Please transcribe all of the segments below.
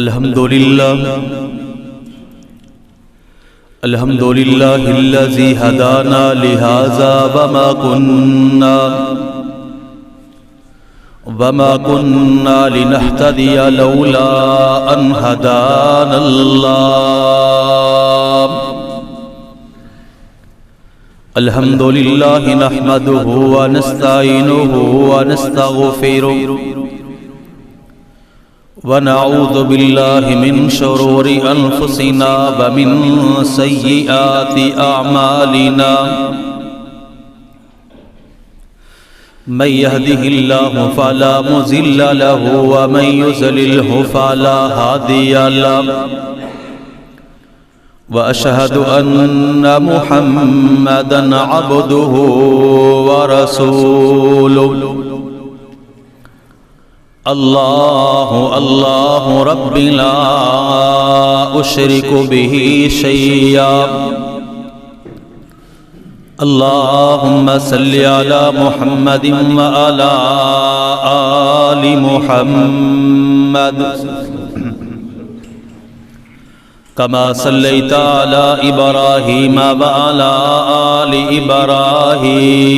الحمد لله الذي هدانا لهذا وما كنا لنهتدي لولا أن هدانا الله. الحمد لله نحمده ونستعينه ونستغفره ونعوذ بالله من شرور أنفسنا ومن سيئات أعمالنا. من يهده الله فلا مضل له ومن يضلله فلا هادي له. وأشهد أن محمدًا عبده ورسوله. الله رب لا أشرك به شيئا. اللهم صل على محمد وعلى آل محمد كما صليت على إبراهيم وعلى آل إبراهيم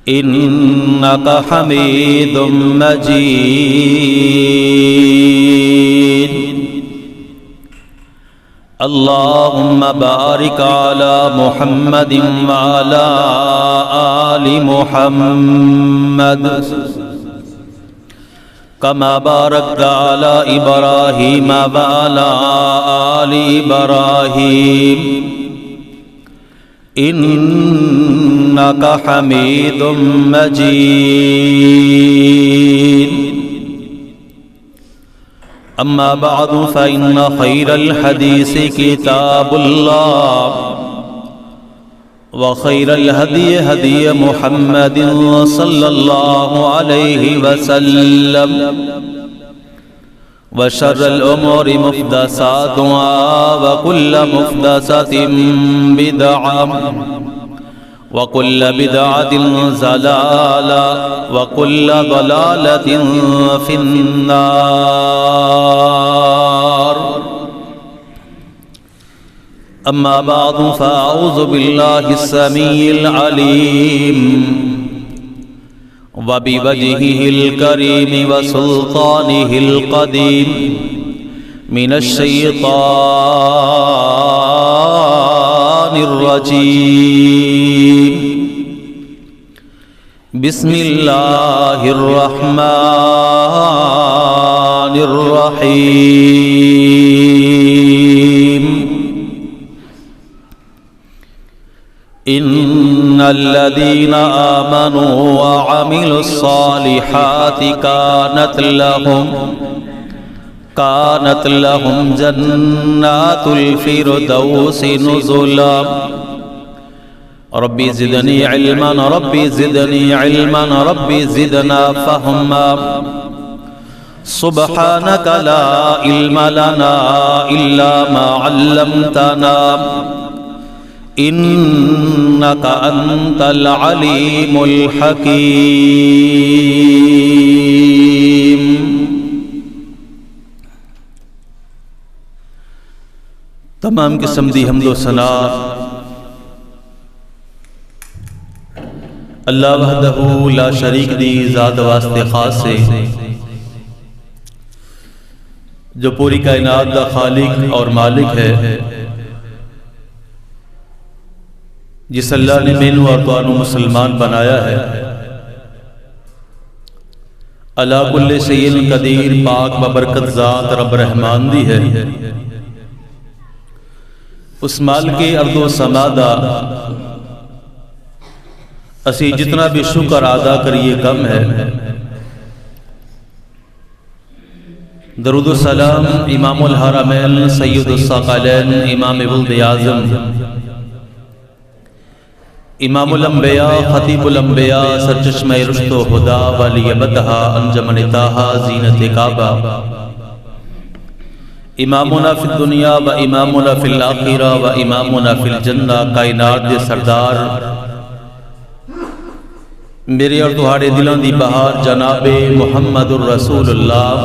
إنك حميد مجيد. اللهم بارك على محمد وعلى آل محمد كما باركت على إبراهيم وعلى آل إبراهيم إنك حميد مجيد. أما بعد فإن خير الحديث كتاب الله وخير الهدي هدي محمد صلى الله عليه وسلم وشر الأمور محدثاتها وكل محدثة بدعة وكل بدعة ضلالة وكل ضلالة في النار. أما بعد فأعوذ بالله السميع العليم وبوجهه الكريم وسلطانه القديم من الشيطان الرجيم. بسم الله الرحمن الرحيم. إن الذين آمنوا وعملوا الصالحات كانت لهم جنات الفردوس نزلا. ربي زدني علما ربي زدني علما ربي زدنا فهما. سبحانك لا علم لنا إلا ما علمتنا إنك أنت العليم الحكيم. تمام قسم دی حمد و ثنا اللہ وحدہ لا شریک دی ذات واسطے خاص سے جو پوری کائنات دا خالق اور مالک ہے، جس اللہ نے مینو اور توانو مسلمان بنایا ہے. اللہ کل شیء قدیر پاک ببرکت ذات رب رحمان دی ہے. اس مال کے ارض و سما دا اسی جتنا بھی شکر ادا کریے کم ہے. درود و سلام امام الحرمین سید الثقلین امام ولد اعظم امام الانبیاء خطیب الانبیاء سرچشمہ رشد و ہدا ولی بدہا انجمن تاہا زینت کعبہ امامنا فی الدنیا و امامنا فی الآخرہ و امامنا فی الجنہ کائنات دے سردار میرے اور تہاڑے دلاں دی بہار جناب محمد الرسول اللہ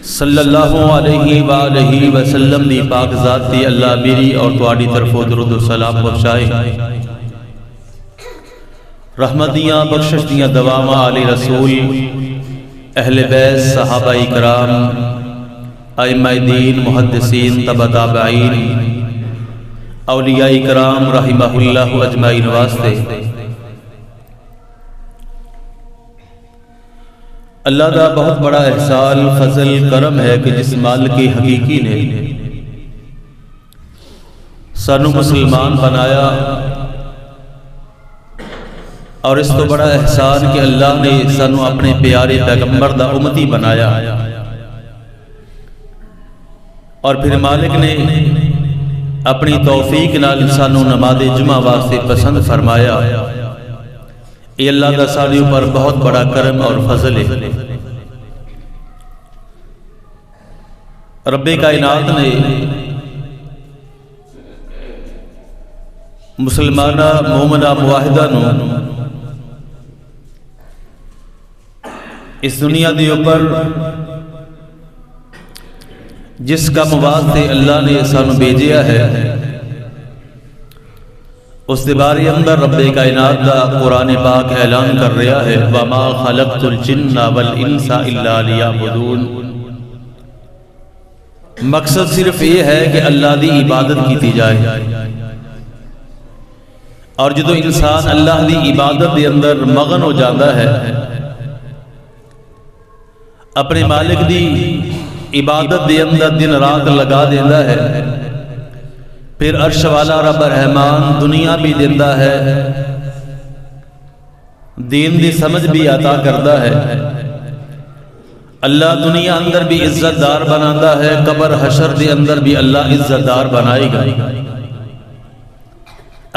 صلی اللہ علیہ وآلہ وسلم دی پاک ذات تے اللہ میری اور تہاڑی طرف درود و سلام بخشائے۔ رحمت دیاں بخشش دیاں دواواں آل رسول، اہل بیت، صحابہ کرام، ائمہ دین، محدثین، تبع تابعین، اولیاء کرام رحمہ اللہ اجمعین واسطے۔ اللہ دا بہت بڑا احسان، فضل، کرم ہے کہ جس مالک حقیقی نے سانو مسلمان بنایا، اور اس تو بڑا احسان کہ اللہ نے سانو اپنے پیارے پیغمبر دا امتی بنایا، اور پھر مالک نے اپنی توفیق نال سانو نماز جمعہ واسطے پسند فرمایا۔ یہ اللہ دا ساڈے اوپر بہت بڑا کرم اور فضل ہے۔ رب کائنات نے مسلمانہ مومنہ معاہدہ نو اس دنیا دے اوپر جس کام واسطے اللہ نے سانو بھیجیا ہے، اس دے بارے اندر رب کائنات دا قرآن پاک اعلان کر رہا ہے، وَمَا خَلَقْتُ الْجِنَّ وَالْإِنسَ إِلَّا لِيَعْبُدُونَ۔ مقصد صرف یہ ہے کہ اللہ دی عبادت کی جائے، اور جدو انسان اللہ دی عبادت دے اندر مغن ہو جاتا ہے، اپنے مالک دی عبادت دے اندر دن رات لگا دیتا ہے، پھر عرش والا رب رحمان دنیا بھی دیتا ہے، دین دی سمجھ بھی عطا کرتا ہے، اللہ دنیا اندر بھی عزت دار بناتا ہے، قبر حشر دے اندر بھی اللہ عزت دار بنائے گا۔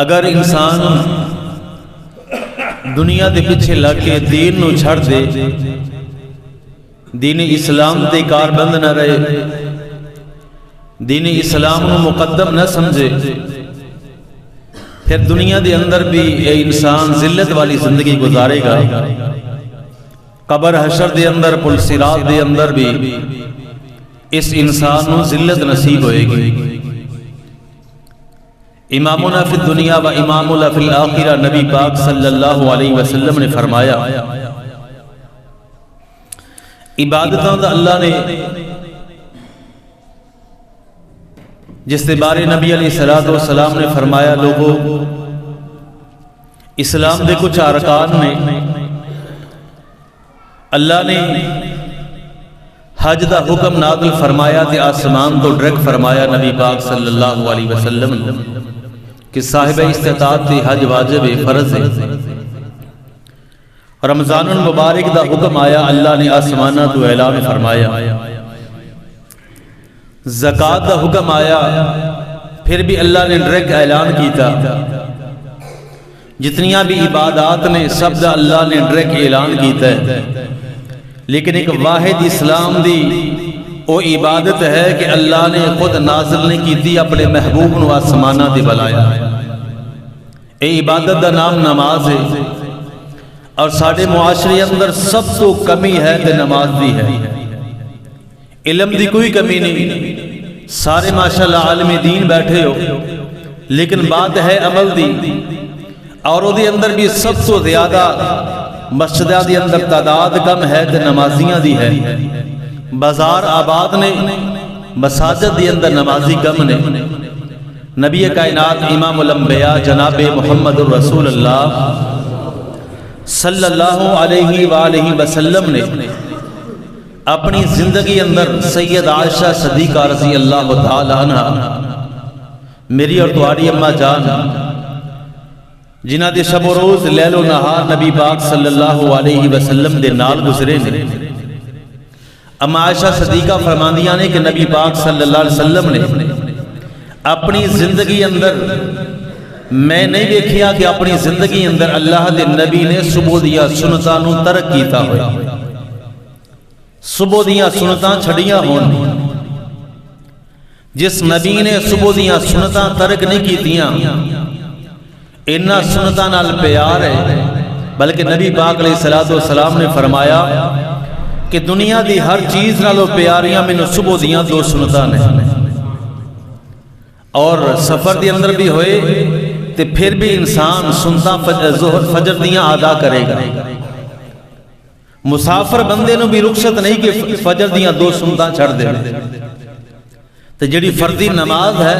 اگر انسان دنیا دے پیچھے لگ کے دین نو چھڑ دے، دین اسلام دے کاربند نہ رہے، دین اسلام نو مقدم نہ سمجھے، پھر دنیا دے اندر بھی اے انسان ذلت والی زندگی گزارے گا، قبر حشر دے اندر، پل صراط دے اندر بھی اس انسان نو ذلت نصیب ہوئے گی۔ امامنا فی الدنیا و امامنا فی الآخرہ نبی پاک صلی اللہ علیہ وسلم نے فرمایا، عبادتوں دا اللہ نے جس کے بارے نبی علیہ السلام نے فرمایا، لوگوں اسلام دے کچھ ارکان نے، اللہ نے حج دا حکم نازل فرمایا تے آسمان تو ڈائریکٹ فرمایا نبی پاک صلی اللہ علیہ وسلم کہ صاحب استطاعت تے حج واجب فرض ہے۔ رمضان المبارک دا حکم آیا، اللہ نے آسمانہ تو اعلان فرمایا۔ زکوٰۃ دا حکم آیا، پھر بھی اللہ نے ڈائریکٹ اعلان کیتا۔ جتنیاں بھی عبادات نے سب دا اللہ نے ڈائریکٹ اعلان کیتا ہے، لیکن ایک واحد اسلام دی وہ عبادت ہے کہ اللہ نے خود نازل نہیں کیتی، اپنے محبوب نو آسمانہ دے بلایا۔ اے عبادت دا نام نماز ہے، اور ساڑھے معاشرے اندر سب تو کمی ہے تے نماز دی ہے۔ علم دی کوئی کمی نہیں، سارے ماشاءاللہ عالم دین بیٹھے ہو، لیکن بات ہے عمل دی، اور وہ دی اندر بھی سب تو زیادہ مسجدہ دی اندر تعداد کم ہے تے نمازیاں دی ہے۔ بازار آباد نے، مساجد دی اندر نمازی کم نے۔ نبی کائنات امام الانبیاء جناب محمد الرسول اللہ صلی اللہ علیہ وآلہ وسلم نے اپنی زندگی اندر سید عائشہ صدیقہ رضی اللہ تعالی عنہ، میری اور تمہاری اماں جان، جنہ دے شب و روز لیل و نہار نبی پاک صلی اللہ علیہ وسلم دے نال گزرے نے۔ اما عائشہ صدیقہ فرماندیاں نے کہ نبی پاک صلی اللہ علیہ وسلم نے اپنی زندگی اندر میں نہیں دیکھیا کہ اپنی زندگی اندر اللہ دے نبی نے صبح دیا سنتاں نو ترک کیتا ہوئے، صبح دیا سنتاں چھڑیاں ہون۔ جس نبی نے صبح دیا سنتاں ترک نہیں کیتیاں، انہاں سنتاں نال پیار ہے، بلکہ نبی پاک علیہ الصلوۃ والسلام نے فرمایا کہ دنیا دی ہر چیز نالوں پیاریاں مینوں صبح دیاں دو سنتاں نے، اور سفر دی اندر بھی ہوئے تے پھر بھی انسان سنتاں ظہر فجر دیاں ادا کرے گا۔ مسافر بندے نو بھی رخصت نہیں کہ فجر دیاں دو سنتاں چھڑ دے، تے جڑی فردی نماز ہے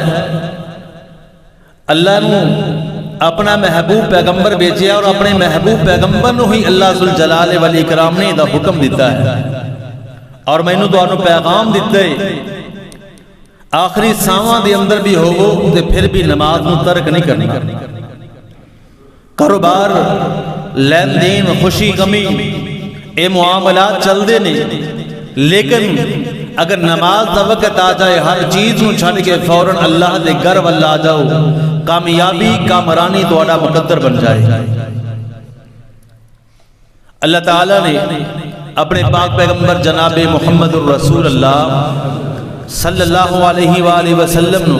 اللہ نو اپنا محبوب پیغمبر بھیجیا، اور اپنے محبوب پیغمبر نو ہی اللہ ذوالجلال والاکرام نے دا حکم دیتا ہے، اور مینوں تانوں پیغام دیتا ہے آخری ساواں دے اندر بھی ہوو تے پھر بھی نماز نو ترک نہیں کرنا۔ کاروبار، لین دین، خوشی غمی، اے معاملات چل دے نہیں، لیکن اگر نماز دا وقت آ جائے ہر چیز نو چھڑ کے فوراً اللہ دے گھر والا آ جاؤ، کامیابی کامرانی تہاڈا مقدر بن جائے۔ اللہ تعالیٰ نے اپنے پاک پیغمبر جناب محمد الرسول اللہ صلی اللہ علیہ وآلہ وسلم نو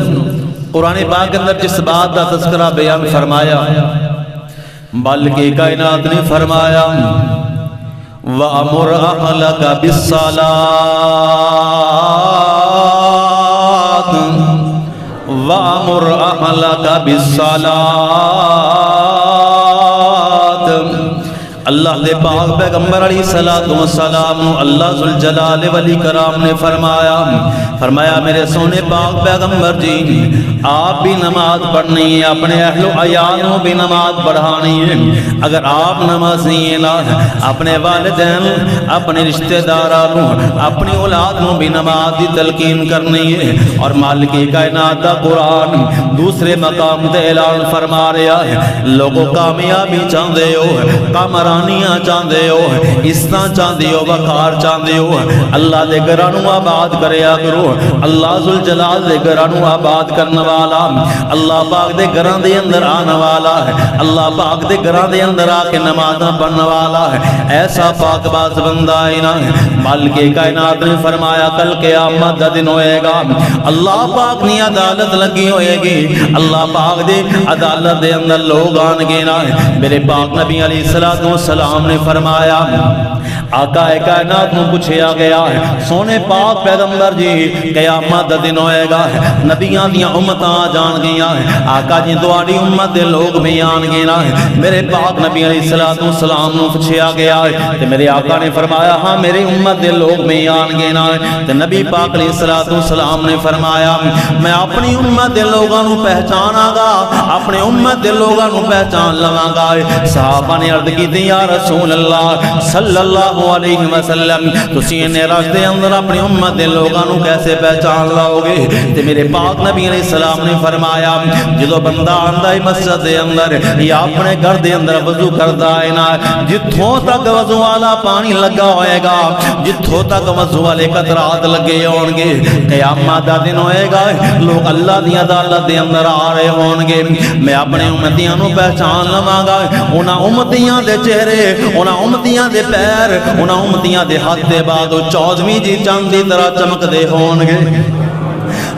قرآن پاک اندر جس بات دا تذکرہ بیان فرمایا، بلکہ کائنات نے فرمایا وَأَمُرْ أَهْلَكَ بِالصَّلَاةِ وَأَمُرْ أَهْلَكَ بِالصَّلَاةِ۔ اللہ دے پاک پیغمبر علیہ السلام اللہ ذوالجلال والاکرام نے فرمایا میرے سونے پاک پیغمبر جی آپ بھی نماز پڑھنی ہے، اپنے اہل و عیالوں بھی نماز پڑھانی ہے۔ اگر آپ نمازی ہیں نا، اپنے والدین، اپنے رشتہ داروں، اپنی اولاد نو بھی نماز دی تلقین کرنی ہے۔ اور مالک کائنات دا قرآن دوسرے مقام تے اعلان فرما رہا ہے لوگوں کامیابی چاہندے ہو، کامرانیاں چاہندے ہو، عزتاں چاہندے ہو، وقار چاہندے ہو، اللہ دے گھراں نو آباد کریا کرو۔ اللہ ذوالجلال دے گھراں نو آباد کرن والا، اللہ پاک دے گھراں دے اندر آن والا ہے، اللہ پاک دے گھراں دے اندر آ کے نمازاں پڑھن والا ہے۔ ایسا پاک باز بندہ ہے نا، مالک کائنات نے فرمایا کل قیامت دا دن ہوئے گا، اللہ پاک نے عدالت لگی ہوئے گی، اللہ پاک دے عدالت دے اندر لوگ آن گے نا۔ میرے پاک نبی علیہ السلام نے فرمایا آقا کائنات نو پوچھیا گیا ہے سونے پاک پیغمبر جی قیامت دا دن ہوئے گا، نبیاں دیاں امتاں جان گیا ہے، آقا جی تہاڈی امت دے لوگ بھی آن گے نا۔ میرے پاک نبی علیہ السلام نو پوچھیا گیا ہے تے میرے آقا نے فرمایا ہاں میری امت دے لوگ بھی آن گے نا۔ تے نبی پاک علیہ السلام نے فرمایا میں اپنی امت دے لوگاں نو پہچانا گا، اپنے امت دے لوگاں نو پہچان لواں گا۔ صحابہ نے عرض کی یا رسول اللہ صلی اللہ علیہ وسلم تسی انہیں راستے اندر اپنی امت دے لوگاں نو کیسے پہچان لاؤ گے؟ تے میرے پاک نبی علیہ السلام نے فرمایا جدو بندہ آندا ہے مسجد دے اندر یا اپنے گھر دے اندر وضو کردا ہے نا، جتھوں تک وضو والا پانی لگا ہوئے گا، جتھوں تک وضو والے قطرات لگے ہون گے، قیامت دا دن ہوئے گا لوگ اللہ دی عدالت دے اندر آ رہے ہون گے، میں اپنے امتیاں نو پہچان لواں گا، انہاں امتیاں دے چہرے، انہاں امتیاں دے پیر، انہاں امتیاں دے ہاتھ دے بعد چودھویں جی چاند دی طرح چمک دے ہون گے۔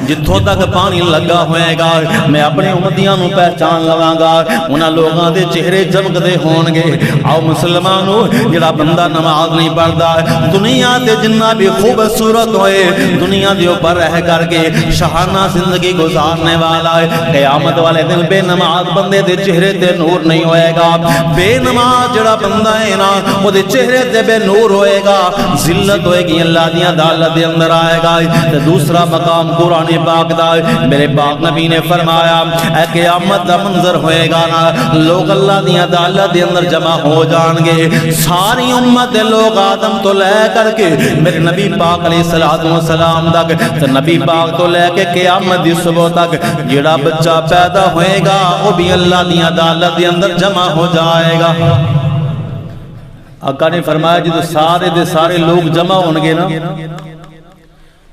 جتھوں تک پانی لگا ہوئے گا میں اپنے امتیاں نو پہچان لواں گا، انہاں لوگاں دے چہرے چمک دے ہون گے۔ آؤ مسلمانوں جڑا بندہ نماز نہیں پڑھدا دنیا تے جنہ بھی خوبصورت ہوئے دنیا دے اوپر رہ کر کے شاہانہ زندگی گزارنے والا ہے، قیامت والے دن بے نماز بندے دے چہرے تے نور نہیں ہوئے گا۔ بے نماز جڑا بندہ ہے نا او دے چہرے تے بے نور ہوئے گا، ذلت ہوئے گی، اللہ دی عدالت دے اندر آئے گا۔ تے دوسرا مقام قرآن پاک دا میرے پاک نبی نے فرمایا اے قیامت دا منظر ہوئے گا نا، لوگ اللہ دی عدالت دے اندر جمع ہو جان گے، ساری امت دے لوگ آدم تو لے کر کے میرے نبی پاک علیہ السلام تک، تے نبی پاک تو لے کے قیامت دی صبح تک جڑا بچہ پیدا ہوئے گا وہ بھی اللہ دی عدالت دے اندر جمع ہو جائے گا۔ آقا نے فرمایا جدو سارے دے سارے لوگ جمع ہون گے نا،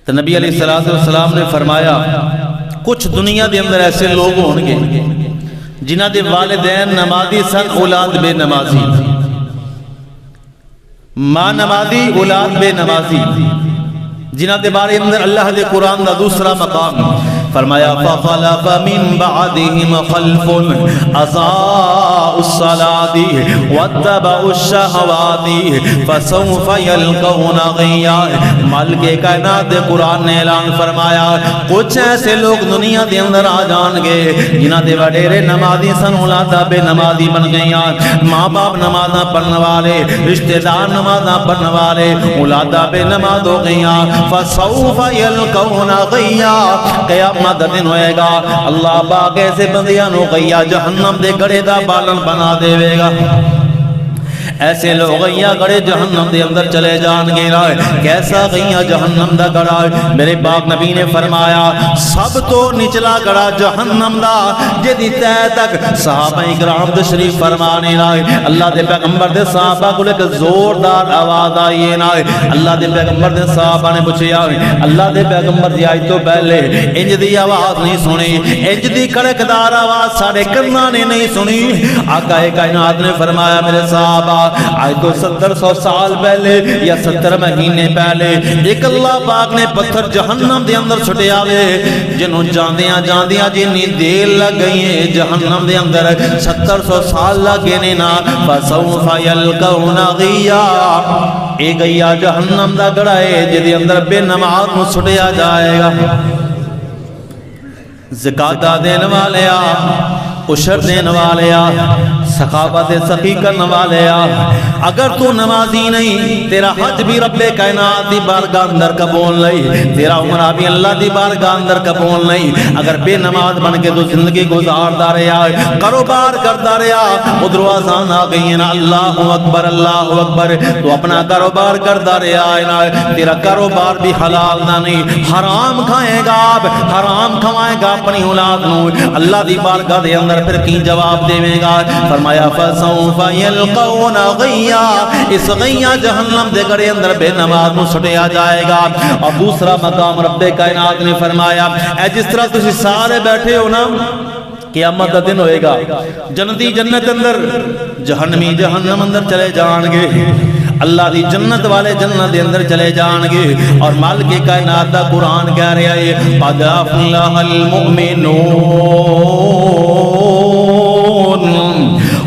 تو نبی علیہ السلام نے فرمایا کچھ دنیا دے اندر ایسے لوگ ہون گے جنہ دے والدین نمازی سن، اولاد بے نمازی، ماں نمازی اولاد بے نمازی، جنہ دے بارے اندر اللہ دے قرآن دا دوسرا مقام فرمایا فخلف من بعدهم خلف اضاعوا الصلاة واتبعوا الشهوات فسوف يلقون غيا۔ مالک کائنات قرآن نے اعلان فرمایا کچھ ایسے لوگ دنیا دے اندر آ جان گے جنہاں دے وڈیرے نمازی سن اولادا بے نمازی بن گئیاں، ماں باپ نمازاں پڑھن والے، رشتہ دار نمازاں پڑھن والے، اولادا بے نماز ہو گئیاں۔ فسوف یلقون غیا، قیامت دا دن ہوئے گا اللہ پاک ایسے بندیاں نو غیا جہنم دے گڑے دا بالن بنا دے گا۔ ایسے لوگ غیا گڑے جہنم دے اندر چلے جان گے۔ کیسا غیا جہنم دا گڑا؟ میرے پاک نبی نے فرمایا سب تو نچلا گڑا جہنم دا جدی تہ تک صحابہ اکرام تشریف فرمانے لائے۔ اللہ دے پیغمبر دے صحابہ کو ایک زوردار آواز آئی ہے نا، اللہ دے پیغمبر دے صحابہ نے پوچھا اللہ دے پیغمبر دی آج تو پہلے انج دی آواز نہیں سنی، انج دی کڑکدار آواز سارے کنا نے نہیں سنی۔ آقا کائنات نے فرمایا میرے صحابہ آج تو 70 سال پہلے یا 70 مہینے پہلے ایک اللہ پاک نے پتھر جہنم دے اندر چھٹے آوے جنہوں جاندیاں جاندیاں جنہی دیر لگ گئی ہیں جہنم دے اندر 70 سال لگے نینا فسوف یلقون غیا۔ اے گیا جہنم دا گڑا ہے جدی اندر بے نماز نو چھٹیا جائے گا۔ زکاة دین والے عشر دین والے سخاوت سخی کرنے والے اگر تو نمازی نہیں تیرا حج بھی رب کائنات دی بارگاہ اندر قبول نہیں، تیرا عمرہ بھی اللہ دی بارگاہ اندر قبول نہیں۔ اگر بے نماز بن کے تو زندگی گزارتا رہا، کاروبار کرتا رہا، ادھر آزان آ گئی ہے نا اللہ اکبر اللہ اکبر، تو اپنا کاروبار کرتا رہا ہے نا، تیرا کاروبار بھی حلال نہ نہیں، حرام کھائے گا، حرام کھوائے گا اپنی اولاد نو، اللہ دی بارگاہ دے اندر پھر کی جواب دے گا؟ فرمایا فسوف یلقون غیا، اس غیا جہنم دے گڑے اندر بے نماز نو سٹیا جائے گا۔ اور دوسرا مقام رب کائنات نے فرمایا اے جس طرح تسی سارے بیٹھے ہو نا قیامت دا دن ہوئے گا، جنتی جنت اندر، جہنمی جہنم اندر چلے جان گے، اللہ دی جنت والے جنت دے اندر چلے جان گے۔ اور مالک کائنات دا قرآن کہہ رہا ہے قد افلح المؤمنون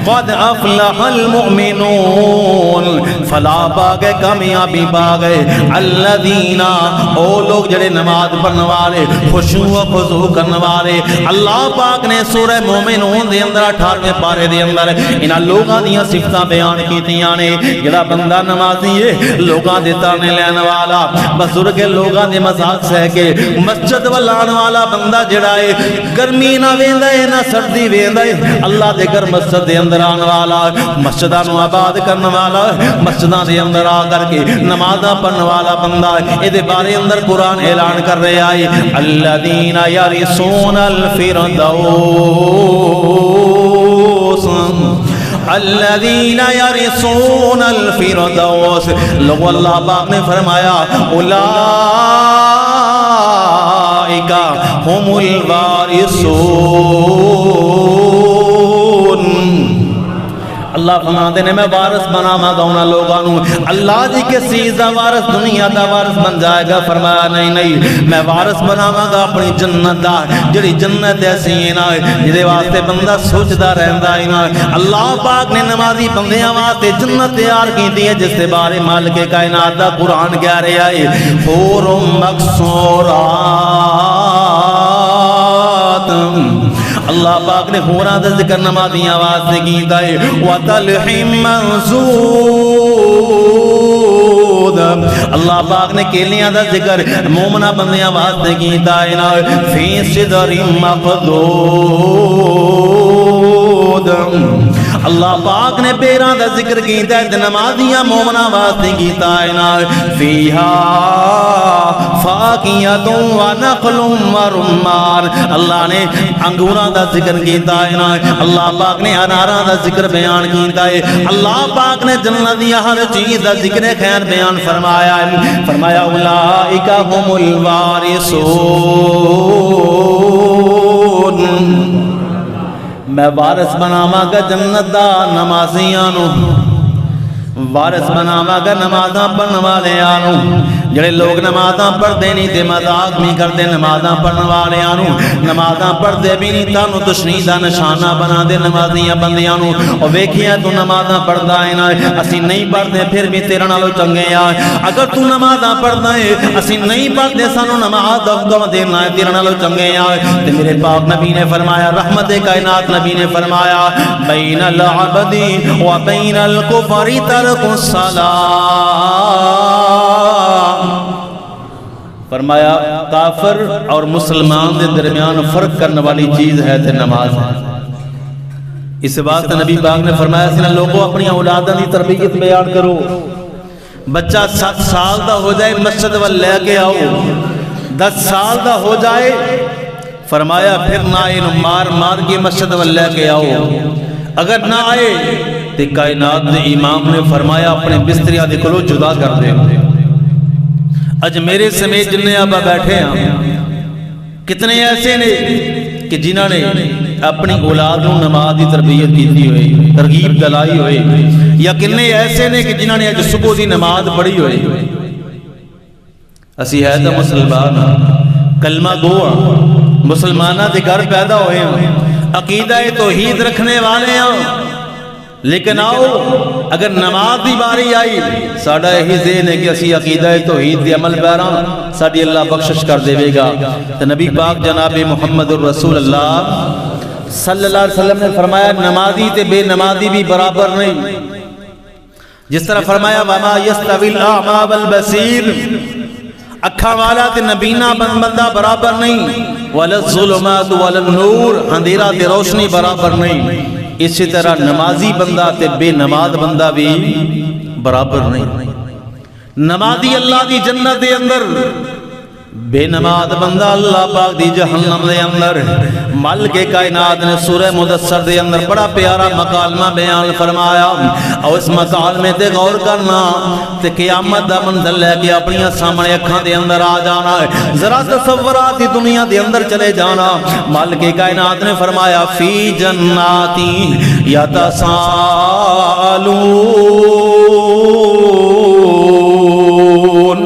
قد افلح المؤمنون، فلا باغے کامیابی باغے الذین، او لوگ جڑے نماز پڑھنے والے خشوع و خضوع کرنے والے۔ اللہ پاک نے سورہ مومنون دے اندر 18ویں پارے دے اندر انہاں لوگاں دیاں صفتاں بیان کیتیاں نے۔ جڑا بندہ نمازی ہے لوگاں دے تانے لینے والا، بزرگ لوگاں دے مذاق سہ کے مسجد ولان والا بندہ جڑا ہے گرمی نہ ویندا ہے نہ سردی ویندا ہے، اللہ دے گھر مسجد دے اندر آن والا، مسجداں نو آباد کرنے والا، مسجداں دے اندر آ کر کے نمازاں پڑھنے والا بندہ، اے دے بارے اندر قرآن اعلان کر رہا ہے الذین یرثون الفردوس، الذین یرثون الفردوس، لوگ اللہ پاک نے فرمایا اولئک هم الوارثون۔ اللہ فرماتے ہیں میں وارث بناواں گا انہاں لوگاں نو، اللہ دی کس چیز دا وارث دنیا دا وارث بن جائے گا؟ فرمایا نہیں نہیں، میں وارث بناواں گا اپنی جنت دا، جڑی جنت ایسی ہے نا جدے واسطے بندہ سوچدا رہندا ہے نا۔ اللہ پاک نے نمازی بندیاں واسطے جنت تیار کیتی ہے جس دے بارے مالک کائنات دا قرآن کہہ رہا ہے حور مقصورات، اللہ پاک نے حوراں دا ذکر نمازیاں واسطے کیتا ہے وَطَلْحٍ مَنْضُودٍ، اللہ پاک نے کیلیاں دا ذکر مومنہ بندیاں واسطے کیتا ہے نا فِي صِدْرٍ مَقْضُودٍ، اللہ پاک نے پیراں دا ذکر کیتا ہے نمازیاں مومنہ واسطے کیتا ہے نا فِيهَا فَاكِهَةٌ وَنَخْلٌ وَرُمَّانٌ، اللہ نے انگوراں دا ذکر کیتا ہے نا، اللہ پاک نے اناراں دا ذکر بیان کیتا ہے، اللہ پاک نے جنت دی ہر چیز دا ذکر خیر بیان فرمایا ہے۔ فرمایا اولئک هم الوارثون، میں وارث بناواں گا جنت دا نمازیاں نو، وارث بناواں گا نمازاں پڑھن والیاں نو، جڑے لوگ نمازاں پڑھتے نہیں تے مذاق بھی کرتے نمازاں پڑھن والیاں نو، نمازاں پڑھتے بھی نہیں تانوں تشنیع دا نشانہ بنا دے نمازیاں بندیاں نو، او ویکھیا تو نمازاں پڑھدا ہے نا اسی نہیں پڑھتے پھر بھی تیرے نالوں چنگے آ، اگر تو نمازاں پڑھدا ہے اسی نہیں پڑھتے سانوں نماز دا دینا ہے تیرے نالوں چنگے آ۔ تے میرے پاک نبی نے فرمایا، رحمت کائنات نبی نے فرمایا، بین العبد و بین الکفر ترک الصلاۃ، فرمایا کافر اور مسلمان دے درمیان فرق کرنے والی چیز ہے تے نماز ہے۔ اس واسطے نبی پاک نے فرمایا سنا لوگوں اپنی اولاداں دی تربیت بیان کرو، بچہ 7 سال دا ہو جائے مسجد وال لے کے آؤ، 10 سال دا ہو جائے فرمایا پھر نہ انہوں مار مار کے مسجد وال لے کے آؤ، اگر نہ آئے تو کائنات دے امام نے فرمایا اپنے بستریاں دے کلو جدا کر دے۔ اج میرے سمیت جنہیں آبا بیٹھے ہیں کتنے ایسے نے کہ جنہوں نے اپنی اولادوں نماز دی تربیت کیتی ہوئی ترغیب دلائی ہوئی، یا کتنے ایسے نے کہ جنہوں نے اج صبح دی نماز پڑھی ہوئی۔ اسی ہے تو مسلمان کلمہ گو مسلمانہ دے گھر پیدا ہوئے ہیں، عقیدہ توحید رکھنے والے ہیں، لیکن آؤ اگر نماز دی باری آئی ساڑھا یہی ذہن ہے کہ اسی عقیدہ توحید دی عمل پیرا ساڑھی اللہ بخشش کر دے گا۔ تو نبی پاک جناب محمد الرسول اللہ صلی اللہ علیہ وسلم نے فرمایا نمازی تے بے نمازی بھی برابر نہیں، جس طرح فرمایا وما یستوی الاعمی والبصیر، اکھا والا تے نبینا بندہ برابر نہیں، ولا الظلمات ولا النور، اندھیرا تے روشنی برابر نہیں، اسی طرح نمازی بندہ تے بے نماز بندہ بھی برابر نہیں۔ نمازی اللہ دی جنت دے اندر، بے نماز بندہ اللہ پاک دی جہنم دے اندر۔ مالک کائنات نے سورہ مدثر دے اندر بڑا پیارا مکالمہ بیان فرمایا، اور اس مکالمے تے غور کرنا تے قیامت دا منظر لے کے اپنی سامنے اکھاں دے اندر آ جانا ہے، ذرا تصورات دی دنیا دے اندر چلے جانا۔ مالک کائنات نے فرمایا فی جناتی یتساءلون،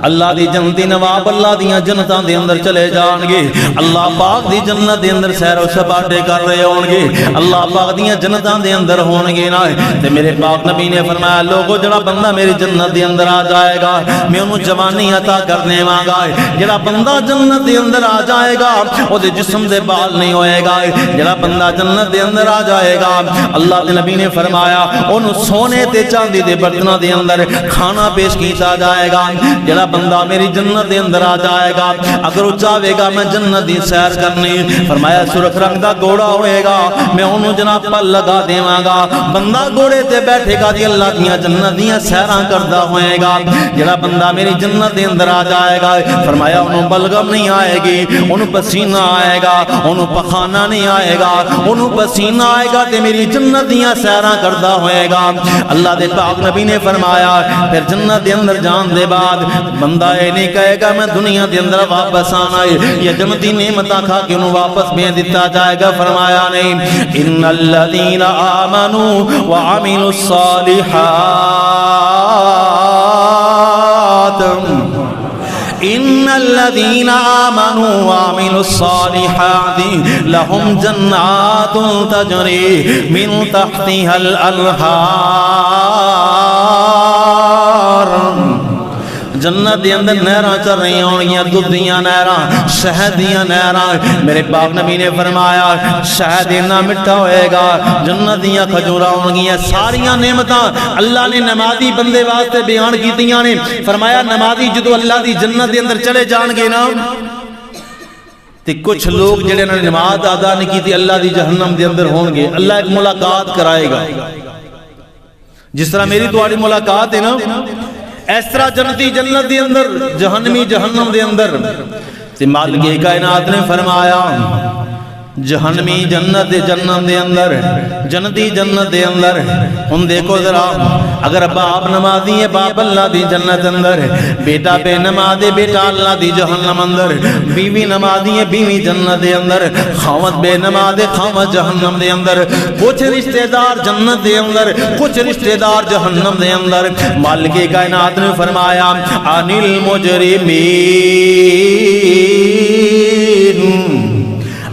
اللہ دی جنتی نواب اللہ دیاں جنتاں دے اندر چلے جان گے، اللہ پاک دی جنت دے اندر سیر و سپاٹے کر رہے ہون گے، اللہ پاک دیاں جنتاں دے اندر ہون گے نا۔ تے میرے پاک نبی نے فرمایا لوگو جڑا بندہ میری جنت دے اندر آ جائے گا میں انہوں جوانی عطا کرنے مانگا، جڑا بندہ جنت دے اندر آ جائے گا وہ دے جسم دے بال نہیں ہوئے گا، جڑا بندہ جنت دے اندر آ جائے گا اللہ دے نبی نے فرمایا انہوں سونے تے چاندی دے برتنہ دے اندر کھانا پیش کیتا جائے گا۔ جڑا بندہ میری جنت دے اندر آ جائے گا اگر وہ چاہے گا میں جنت دی سیر کرنی، فرمایا سرخ رنگ دا گھوڑا ہوئے گا میں انہوں جناب پل لگا دیواں گا، بندہ گھوڑے تے بیٹھے گا دی اللہ دیاں جنت دیاں سیراں کردہ ہوئے گا۔ جڑا بندہ میری جنت دے اندر آ جائے گا فرمایا انہوں بلغم نہیں آئے گی، انہوں پسینہ آئے گا، انہوں پخانہ نہیں آئے گا، انہوں پسینہ آئے گا تے میری جنت دیاں سیراں کردہ ہوئے گا۔ اللہ دے پاک نبی نے فرمایا پھر جنت دے اندر جان دے بعد بندہ اے نہیں کہے گا میں دنیا دے اندر واپس آنا ہے، یہ جنتی نعمتاں کھا کے انہوں واپس بھیج دیتا جائے گا، فرمایا نہیں ان الذین آمنوا وعملوا الصالحات ان الذین آمنوا وعملوا الصالحات لهم جنات تجری من تحتها الانہار، جنت دے اندر نہراں چل رہی ہوں گیاں، دودھ دیاں نہراں، شہد دیاں نہراں۔ میرے پاک نبی نے فرمایا شہد اتنا مٹھا ہوئے گا، جنت دیاں کھجوراں ہوں گیاں، ساریاں نعمتاں اللہ نے نمازی بندے واسطے بیان کیتیاں نے۔ فرمایا نمازی جدو اللہ دی جنت دے اندر چلے جان گے نا تے کچھ لوگ جڑے نے نماز ادا نہیں کیتی اللہ دی جہنم دے اندر ہون گے، اللہ ایک ملاقات کرائے گا جس طرح میری تمہاری ملاقات ہے نا، اس طرح جنتی جنت دے اندر، جہنمی جہنم دے اندر۔ تے مالک کائنات نے فرمایا جہنمی جنت دے اندر، جنتی جنت دے اندر. ہن دیکھو ذرا، اگر باپ نمازی ہے باپ اللہ دی جنت اندر، بیٹا بے نماز ہے بیٹا اللہ دی جہنم اندر، بیوی نمازی ہے بیوی جنت دے اندر، خاوند بے نماز ہے خاوند جہنم دے اندر. کچھ رشتہ دار جنت دے اندر، کچھ رشتہ دار جہنم دے اندر. مالک کائنات نے فرمایا عن المجرمین،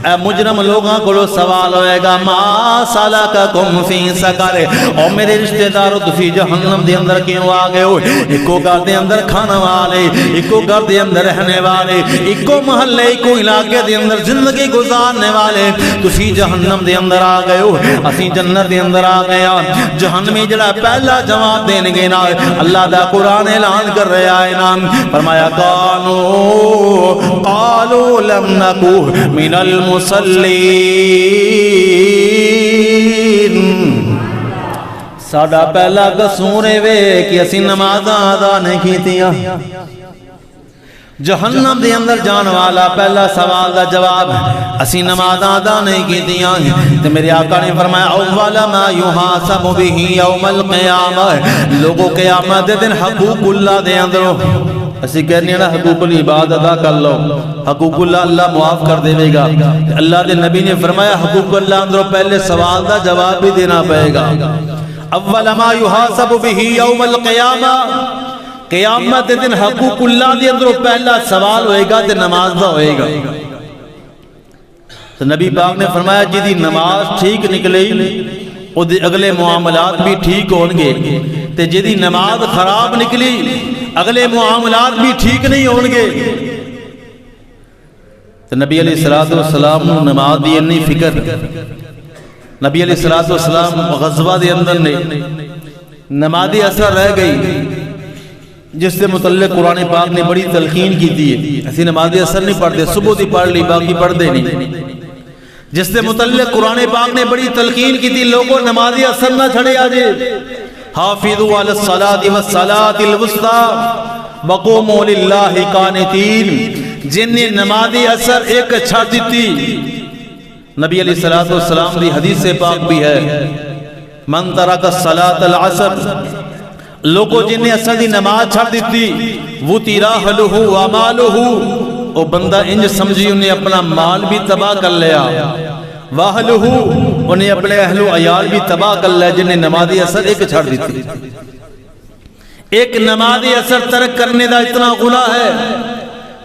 اے مجرم لوگاں کو سوال ہوئے گا ما سلککم فی سقر، او میرے رشتہ دارو تسی جہنم دے اندر کیوں آ گئے ہو؟ ایکو گھر دے اندر کھانا والے، ایکو گھر دے اندر رہنے والے، ایکو محلے ایکو علاقے دے اندر زندگی گزارنے والے، تسی جہنم دے اندر آ گئے ہو، اسی جنت دے اندر آ گیا. جہنمی جڑا پہلا جواب دین گے نا، اللہ دا قرآن اعلان کر رہا ہے نا، فرمایا قالوا لم نکو من المصلین، ساڈا پہلا قصور ہے کہ اسی نمازاں ادا نہیں کیتیاں. جہنم دے اندر جان والا پہلا سوال دا جواب اسی نمازاں ادا نہیں کیتیاں. تے میرے آقا نے فرمایا اول ما یحاسب به یوم القیامہ، لوگوں قیامت دے دن حقوق اللہ دے اندروں اسی کہنے نا حقوق العباد ادا کر لو، حقوق اللہ اللہ معاف کر دے گا. اللہ دے نبی نے فرمایا حقوق اللہ اندروں پہلے سوال دا جواب بھی دینا پڑے گا. اول ما یحاسب به یوم القیامہ، قیامت دے دن حقوق اللہ دے اندروں پہلا سوال ہوئے گا تے نماز دا ہوئے گا. تو نبی پاک نے فرمایا جدی نماز ٹھیک نکلے او دے اگلے معاملات بھی ٹھیک ہون گے، تے جدی نماز خراب نکلی اگلے معاملات بھی ٹھیک نہیں ہون گے. تو نبی علیہ السلام نماز دی انی فکر، نبی علیہ السلام غزوہ دے اندر نے نمازی اثر رہ گئی جس سے متعلق قرآن پاک نے بڑی تلقین کی تھی. ایسی نمازی اثر نہیں پڑھتے، صبح دی پڑھ لی باقی پڑھ دے نہیں. جس سے متعلق قرآن پاک نے بڑی تلقین کی تھی لوگوں نمازی اثر نہ چھڑے آجے. حافظوا علی الصلاۃ والصلاۃ الوسطی وقوموا للہ قانتین، جن نے نمازی اثر ایک چھڑ دیتی. نبی علیہ السلام دی حدیث پاک بھی ہے من ترک الصلاۃ العصر، لوگوں جن نے اثر دی نماز چھڑ دیتی وہ تیراہلہ ومالہ، او بندہ انج سمجھی انہیں اپنا مال بھی تباہ کر لیا، واہلہ انہیں اپنے اہل و عیال بھی تباہ کر لیا جن نے نمازی اثر ایک چھڑ دیتی. ایک نمازی اثر ترک کرنے دا اتنا غلا ہے.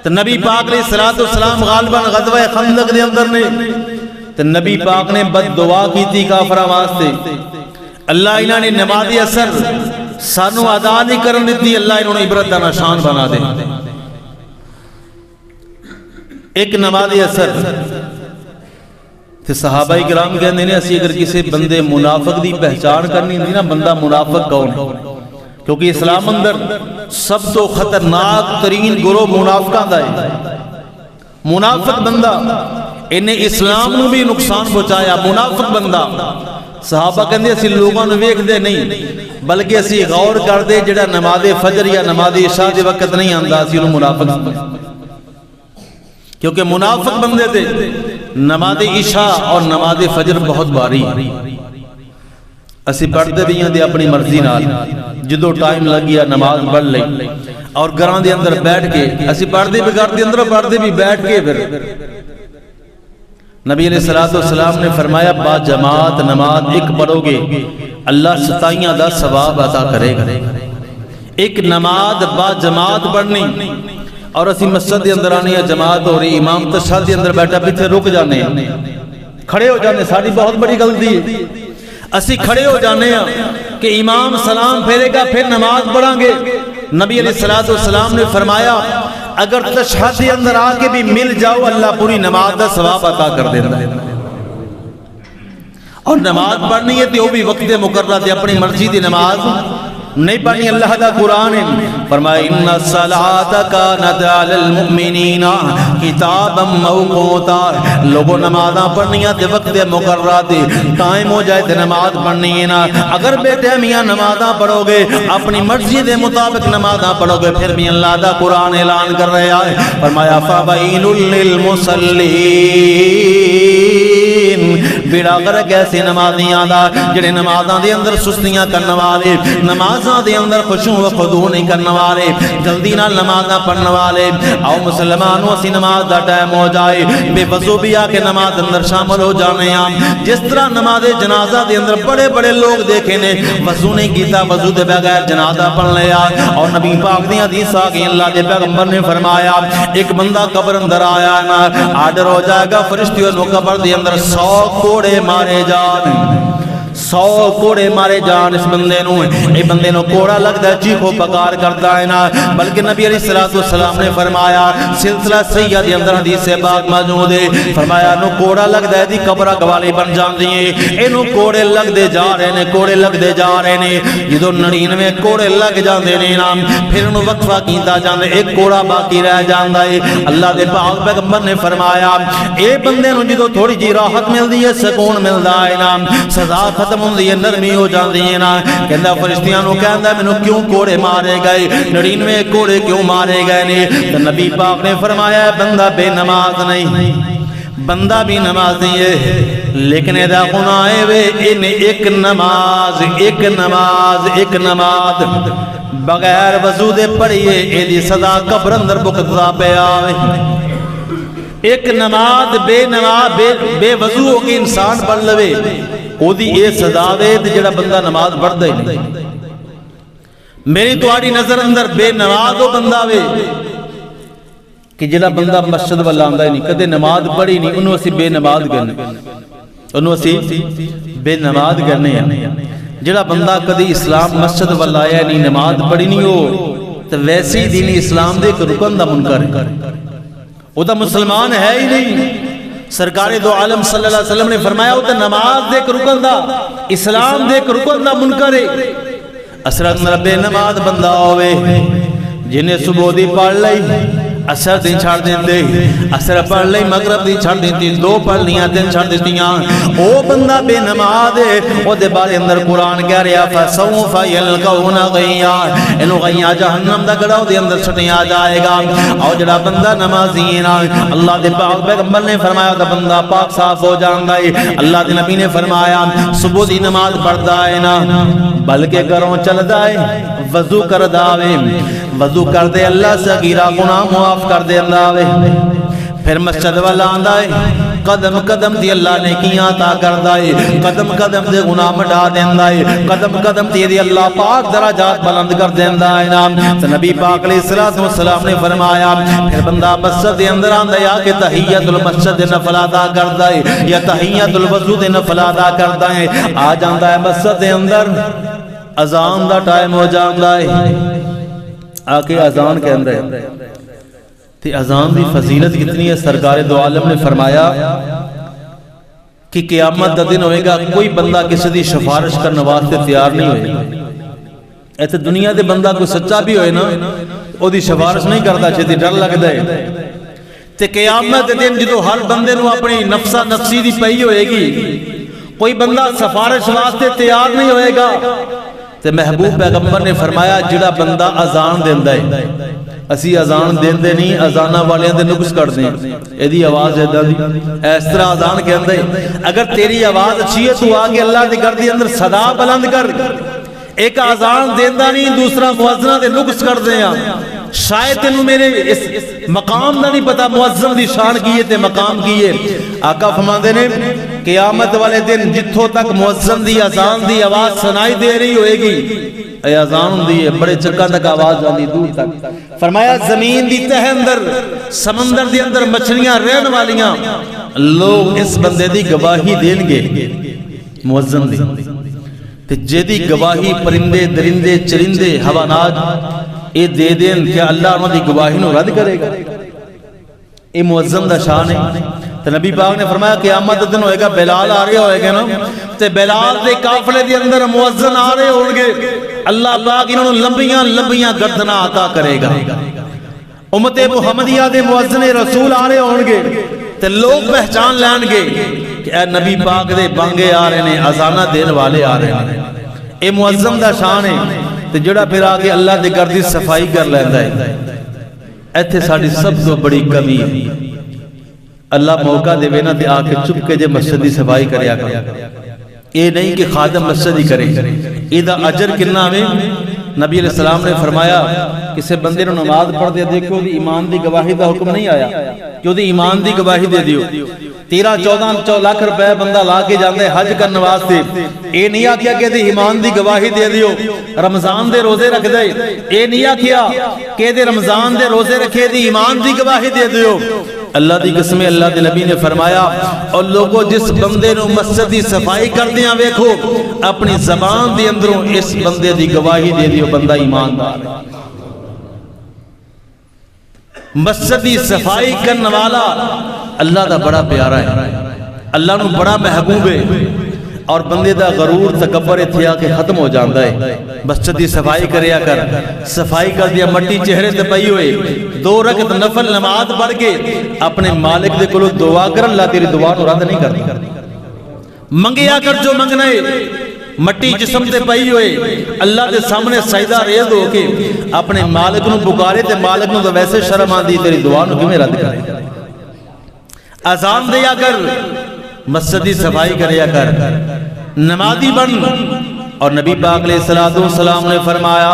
تو نبی پاک علیہ السلام غالباً غزوہ خندق دے اندر نے تو نبی پاک نے بد دعا کی تھی کافرہ واسطے، اللہ انہوں نے نمازی اثر سانو ادا نہیں کرن دیتی، اللہ انہوں نے عبرت دا نشان بنا دے. ایک نمازی اثر تے صحابہ کرام کہندے نے اسی اگر کسی بندے منافق دی پہچان کرنی ہوندی نا بندہ منافق کون ہے، کیونکہ اسلام اندر سب تو خطرناک ترین گروہ منافقاں دا ہے. منافق بندہ انہیں اسلام نو بھی نقصان پہنچایا. منافق بندہ صحابہ کہندے اسی لوگاں نو ویکھ دے نہیں بلکہ اسی غور کر دے جڑا نماز فجر یا نماز عشاء دے وقت نہیں آندا اسی نو منافق، کیونکہ منافق بندے دے نماز عشاء اور نماز فجر بہت باری اسی پڑھتے بھی ہیں دے اپنی مرضی نال، جدو ٹائم لگ گیا نماز پڑھ لئی اور گھراں دے اندر بیٹھ کے اسی پڑھتے بھی گھر دے اندر پڑھتے بھی بیٹھ کے. پھر نبی علیہ السلام نے فرمایا با جماعت نماز ایک پڑھو گے اللہ 27 دا ثواب عطا کرے گا. ایک نماز با جماعت پڑھنی اور اسی مسجد دے اندر آنی ہے جماعت ہو رہی امام تشہد دے اندر بیٹھا پیچھے رک جانے کھڑے ہو جانے، ساری بہت بڑی غلطی ہے. اسی کھڑے ہو جانے ہیں کہ امام سلام پھیرے گا پھر نماز پڑھیں گے. نبی علیہ السلام نے فرمایا اگر تشہد دے اندر آ کے بھی مل جاؤ اللہ پوری نماز دا ثواب عطا کر دیتا ہے. اور نماز پڑھنی ہے تو وہ بھی وقت مقررہ دے اپنی مرضی دی نماز نہیں پڑھنی اللہ دا قرآن ہے. فرمایا ان الصلاۃ کانت علی المؤمنین کتابا موقوتا. لوگوں نمازاں پڑھنیاں تے وقت مقررہ تے ٹائم ہو جائے تے نماز پڑھنی ہے نا. اگر بے ٹائمیاں نمازاں پڑھو گے اپنی مرضی دے مطابق نمازاں پڑھو گے پھر بھی اللہ دا قرآن اعلان کر رہا ہے. فرمایا فویل للمصلین. بیڑا غرق ایسے نمازیاں دا جڑے نمازاں دے اندر سستیاں کرنے والے, نمازاں دے اندر خشوع و خضوع نہیں کرنے والے, جلدی نال نمازاں پڑھنے والے. آؤ مسلمانوں اسی نماز دا ٹائم ہو جائے بے وضو بھی آ کے نماز اندر شامل ہو جانے ہیں. جس طرح نماز جنازہ دے اندر بڑے بڑے لوگ دیکھے نے وضو نہیں کیتا, وضو دے بغیر جنازہ پڑھ لیا. اور نبی پاک دی حدیث آ گئی اللہ دے پیغمبر نے فرمایا ایک بندہ قبر اندر آیا نا آرڈر ہو جائے گا فرشتیوں نے قبر دے اندر 100 کوڑے مارے جان, 100 کوڑے مارے جان اس بندے نو. اے بندے نو کوڑا لگدا ہے چیخو پکار کرتا ہے نا. بلکہ نبی علیہ السلام نے فرمایا سلسلہ صحیحہ دے اندر حدیث پاک موجود ہے. فرمایا نو کوڑا لگدا ہے دی قبر گوالی بن جاندی ہے. اینو کوڑے لگدے جا رہے نے, کوڑے لگدے جا رہے نے. جدوں 99 کوڑے لگ جاندے نے نا پھر نو وقفہ کیتا جاندا ایک کوڑا باقی رہ جاندا ہے. اللہ دے پاک پیغمبر نے فرمایا اے بندے نو جدوں تھوڑی جی راحت ملدی ہے سکون ملدا ہے نا سزا ختم ہوندی ہے نرمی ہو جاندی ہے نا. کہندا فرشتیاں نو کہندا مینوں کیوں کوڑے مارے گئے, 99 کوڑے کیوں مارے گئے نے. تے نبی پاک نے فرمایا بندہ بے نماز نہیں, بندہ بھی نمازی ہے لیکن ادا گناہ ہے وے ان ایک نماز بغیر وضو دے پڑھیے اے دی سزا قبر اندر بھگتدا پیا آوے. ایک نماز بے وضو ہو کے انسان پڑھ لوے او دی اے سزا وے تے جڑا بندہ نماز پڑھدا ہی نہیں. میری تہاڈی نظر اندر بے نماز او بندہ وے کہ جڑا بندہ مسجد والا آندا ہی نہیں, کدے نماز پڑھی نہیں, انہوں اسی بے نماز کرنے ہیں. جڑا بندہ کدی اسلام مسجد والا آیا نہیں, نماز پڑھی نہیں ہو تو ویسے ہی دین اسلام دے ایک رکن دا منکر ہے, وہ تو مسلمان ہے ہی نہیں. سرکار دو عالم صلی اللہ علیہ وسلم نے فرمایا وہ تو نماز دے ایک رکن دا, اسلام دے ایک رکن دا منکر ہے. اثر اندر بے نماز بندہ ہوئے جنہیں صبح دی پڑھ لئی اثر دن چھاڑ دیں دے, اثر پڑھ لئی مغرب دی چھاڑ دیں تھی, 2 پڑھ لیاں 3 چھاڑ دیتیاں. او بندہ بے نماز ہے او دے بارے اندر قرآن کہہ رہا فَسَوْفَ يَلْقَوْنَ غَيَّا, انہوں غیّا جہنم دا گڑاؤ دے اندر چھٹیاں جائے گا. اور جڑا بندہ نمازی ہے نا اللہ دے پاک پیغمبر نے فرمایا دا بندہ پاک صاف ہو جاندا ہے. اللہ دے نبی نے فرمایا صبح دی نماز پڑھدا ہے نا بلکہ گھروں چلدا ہے وضو کردا ہے, وضو کر دے اللہ صغیرہ گناہ معاف کر دے اللہ وے. پھر مسجد والا آندا ہے قدم قدم دی اللہ نے کیاں عطا کردا ہے, قدم قدم دے گناہ مٹا دیندا ہے, قدم قدم دی اللہ پاک درجات بلند کر دیندا ہے نا. تے نبی پاک علیہ السلام نے فرمایا پھر بندہ مسجد دے اندر آندا ہے کہ تحیۃ المسجد دے نفل ادا کردا ہے یا تحیۃ الوضو دے نفل ادا کردا ہے. آ جاندا ہے مسجد دے اندر اذان دا ٹائم ہو جاندا ہے, آ کے اذان کہندا ہے. تے اذان دی فضیلت کتنی ہے, سرکار دو عالم نے فرمایا کہ قیامت دا دن ہوئے گا کوئی بندہ کسی دی سفارش کرنے واسطے تیار نہیں ہوئے. ایسے دنیا دے بندہ کوئی سچا بھی ہوئے نا او دی سفارش نہیں کرتا, چھتی ڈر لگتا ہے. تے قیامت دے دن جدو ہر بندے نو اپنی نفسا نفسی دی پئی ہوئے گی, کوئی بندہ سفارش واسطے تیار نہیں ہوئے گا. تے محبوب پیغمبر نے فرمایا جڑا بندہ اذان دیندا ہے, اسی اذان دیندے نہیں اذانہ والیاں دے نقص کر دیں ایدی آواز ایدہ دی اس طرح اذان کہندے اگر تیری آواز اچھی ہے تو آگے اللہ دی گھر دی اندر صدا بلند کر. ایک اذان دیندہ نہیں دوسرا مؤذنہ دے نقص کر دیں. شاید تینوں میرے اس مقام دا نہیں پتا مؤذن دی شان کیے تے مقام کیے. آقا فرماندے نے قیامت والے دن جتھوں تک مؤذن دی اذان دی آواز سنائی دے رہی ہوئے گی اے اذان دی بڑے چکا تک آواز آندی دور تک. فرمایا زمین دی تہ اندر سمندر دی اندر مچھلیاں رہن والیاں لوگ اس بندے دی گواہی دیں گے مؤذن دی, تے جیدی گواہی پرندے درندے چرندے حیوانات اے دے دیں کہ اللہ انہوں دی گواہی نو رد کرے گا. اے مؤذن دا شان ہے. تو نبی پاک نے فرمایا قیامت دن ہوئے گا بلال آ رہے ہوئے گا نا تے بلال دے قافلے دے اندر مؤذن آ رہے ہوں گے اللہ پاک انہوں نے لمبیاں لمبیاں گردناں عطا کرے گا امت محمدیہ دے مؤذن رسول آ رہے ہوں گے تے لوگ پہچان لین گے کہ اے نبی پاک دے بانگے آ رہے ہیں اذانہ دین والے آ رہے ہیں اے مؤذن دا شان ہے تے جڑا پھر آگے اللہ دے گھر دی صفائی کر لیندا ہے ایتھے ساڈی سب تو بڑی کمی ہے اللہ موقع دے نا تے آ کے چپ کے جے مسجد دی صفائی کریا کرو یہ نہیں کہ خادم مسجد ہی کرے ایدہ اجر کنا میں نبی علیہ السلام نے فرمایا کسے بندے نے نماز پڑھ دیا دیکھو دی ایمان دی گواہی دا حکم نہیں آیا کہ دی ایمان دی گواہی دے دیو 13-14 لاکھ روپے بندہ لا کے جاندے حج کرنے واسطے اے نہیں آکھیا کہ دی ایمان دی گواہی دے دیو رمضان دے روزے رکھ دے اے نہیں آکھیا کہ دی رمضان دے روزے رکھے دی ایمان دی گواہی دے دیو اللہ دی قسم اللہ دے نبی نے فرمایا اور لوگوں جس بندے نو مسجد دی صفائی کر دیاں ویکھو اپنی زبان دے اندروں اس بندے دی گواہی دے دیو بندہ ایماندار ہے مسجد دی صفائی کرنے والا اللہ دا بڑا پیارا ہے اللہ نو بڑا محبوب ہے اور بندے دا غرور تکبر اتھیا کے ختم ہو جاندہ ہے مسجد دی صفائی کریا کر صفائی کر دیا مٹی چہرے تے پئی ہوئے 2 رکعت نفل نماز پڑھ کے اپنے مالک دے کولو دعا کر اللہ تیری دعا نو رد نہیں کرتا منگیا کر جو منگنا ہے مٹی جسم تے پئی ہوئے اللہ دے سامنے سجدہ ریز ہو کے اپنے مالک نو پکارے تے مالک نو تو ویسے شرم آندی تیری دعا نو کیوں رد کرے اذان دیا کر مسجد دی صفائی کریا کر نمازی بن اور نبی پاک علیہ السلام نے فرمایا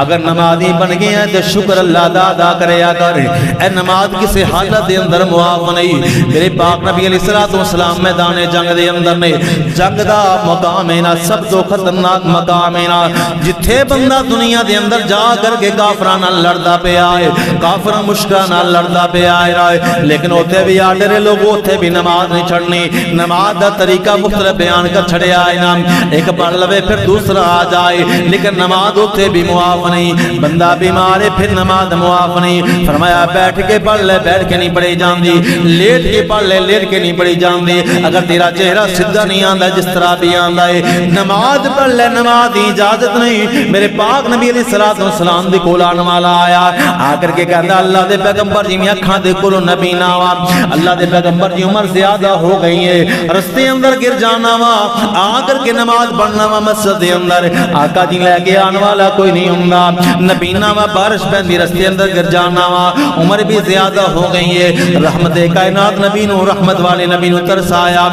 اگر نمازی بن گئے ہیں تو شکر اللہ ادا کریا کر اے نماز کسی حالت دے اندر معاف نہیں میرے پاک نبی علیہ السلام میدان جنگ دے اندر نے جنگ دا مقام ہے نا سب تو خطرناک مقام ہے نا جتھے بندہ دنیا دے اندر جا کر کے کافراں نال لڑدا پیا ہے کافراں مشرکاں نال لڑدا پیا ہے لیکن اوتھے بھی آڈرے لوگ اوتھے بھی نماز نہیں چھڑنی نماز دا طریقہ مختلف بیان کر چھڑیا ہے نا ایک پڑھ لوے پھر دوسرا آ جائے لیکن نماز اوتھے بھی معاف نہیں بندہ بیمار ہے پھر نماز معاف نہیں فرمایا بیٹھ کے پڑھ لے بیٹھ کے نہیں پڑھی جاندی لیٹ کے پڑھ لے لیٹ کے نہیں پڑھی جاندی اگر تیرا چہرہ سدھا نہیں آندا جس طرح بھی آندا ہے نماز پڑھ لے نماز دی اجازت نہیں میرے پاک نبی علیہ السلام دی کول آن والا آیا آ کر کے کہندا اللہ دے پیغمبر جی میں اکھاں دے کولوں نبی نا وا اللہ دے پیغمبر جی عمر زیادہ ہو گئی ہے رستے اندر گر جانا وا آ کر کے نماز پڑھنا وا مسجد دے اندر آقا جی لے کے آن والا کوئی نہیں ہوندا نبینا وا بارش پہندی رستے اندر گر جانا وا عمر بھی زیادہ ہو گئی ہے رحمت کائنات نبی نو رحمت والے نبی نو ترس آیا